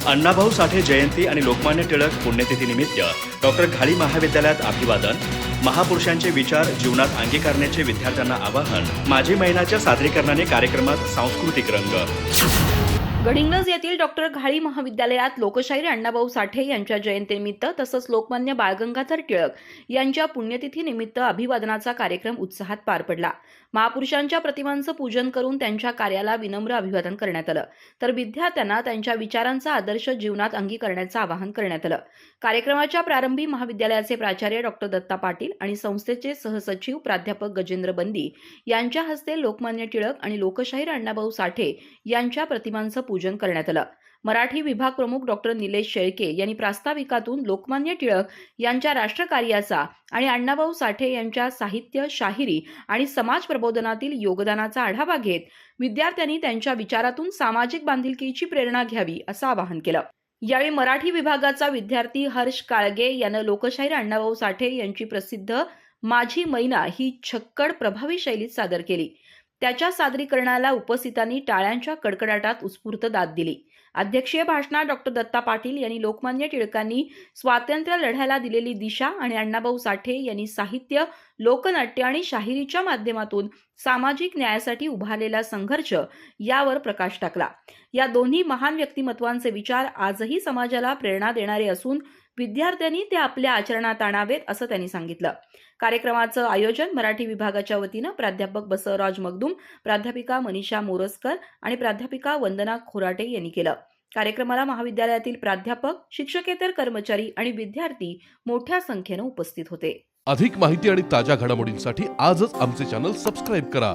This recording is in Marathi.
अण्णाभाऊ साठे जयंती आणि लोकमान्य टिळक पुण्यतिथीनिमित्त डॉक्टर घाळी महाविद्यालयात अभिवादन, महापुरुषांचे विचार जीवनात अंगीकारण्याचे विद्यार्थ्यांना आवाहन, माझी महिनाच्या सादरीकरणाने कार्यक्रमात सांस्कृतिक रंग. गडिंग्लज येथील डॉक्टर घाळी महाविद्यालयात लोकशाहीर अण्णाभाऊ साठे यांच्या जयंतीनिमित्त तसंच लोकमान्य बाळ गंगाधर टिळक यांच्या पुण्यतिथीनिमित्त अभिवादनाचा कार्यक्रम उत्साहात पार पडला. महापुरुषांच्या प्रतिमांचं पूजन करून त्यांच्या कार्याला विनम्र अभिवादन करण्यात आलं, तर विद्यार्थ्यांना त्यांच्या विचारांचा आदर्श जीवनात अंगीकारण्याचं आवाहन करण्यात आलं. कार्यक्रमाच्या प्रारंभी महाविद्यालयाचे प्राचार्य डॉक्टर दत्ता पाटील आणि संस्थेचे सहसचिव प्राध्यापक गजेंद्र बंदी यांच्या हस्ते लोकमान्य टिळक आणि लोकशाहीर अण्णाभाऊ साठे यांच्या प्रतिमांचं पूजन करण्यात आलं. मराठी विभाग प्रमुख डॉक्टर निलेश शेळके यांनी प्रास्ताविकातून लोकमान्य टिळक यांच्या राष्ट्रकार्याचा आणि अण्णाभाऊ साठे यांच्या साहित्य, शाहिरी आणि समाज प्रबोधनातील योगदानाचा आढावा घेत विद्यार्थ्यांनी त्यांच्या विचारातून सामाजिक बांधिलकीची प्रेरणा घ्यावी असं आवाहन केलं. यावेळी मराठी विभागाचा विद्यार्थी हर्ष काळगे यानं लोकशाहीर अण्णाभाऊ साठे यांची प्रसिद्ध माझी मैना ही छक्कड प्रभावी शैलीत सादर केली. त्याच्या सादरीकरणाला उपस्थितांनी टाळ्यांच्या कडकडाटात उत्स्फूर्त दाद दिली. अध्यक्षीय भाषणात डॉक्टर दत्ता पाटील यांनी लोकमान्य टिळकांनी स्वातंत्र्य लढ्याला दिलेली दिशा आणि अण्णाभाऊ साठे यांनी साहित्य, लोकनाट्य आणि शाहिरीच्या माध्यमातून सामाजिक न्यायासाठी उभारलेला संघर्ष यावर प्रकाश टाकला. या दोन्ही महान व्यक्तिमत्वांचे विचार आजही समाजाला प्रेरणा देणारे असून विद्यार्थ्यांनी ते आपल्या आचरणात आणावेत असं त्यांनी सांगितलं. कार्यक्रमाचं आयोजन मराठी विभागाच्या वतीनं प्राध्यापक बसवराज मगदूम, प्राध्यापिका मनीषा मोरजकर आणि प्राध्यापिका वंदना खोराटे यांनी केलं. कार्यक्रमाला महाविद्यालयातील प्राध्यापक, शिक्षकेतर कर्मचारी आणि विद्यार्थी मोठ्या संख्येनं उपस्थित होते. अधिक माहिती आणि ताज्या घडामोडींसाठी आजच आमचे चॅनल सबस्क्राईब करा.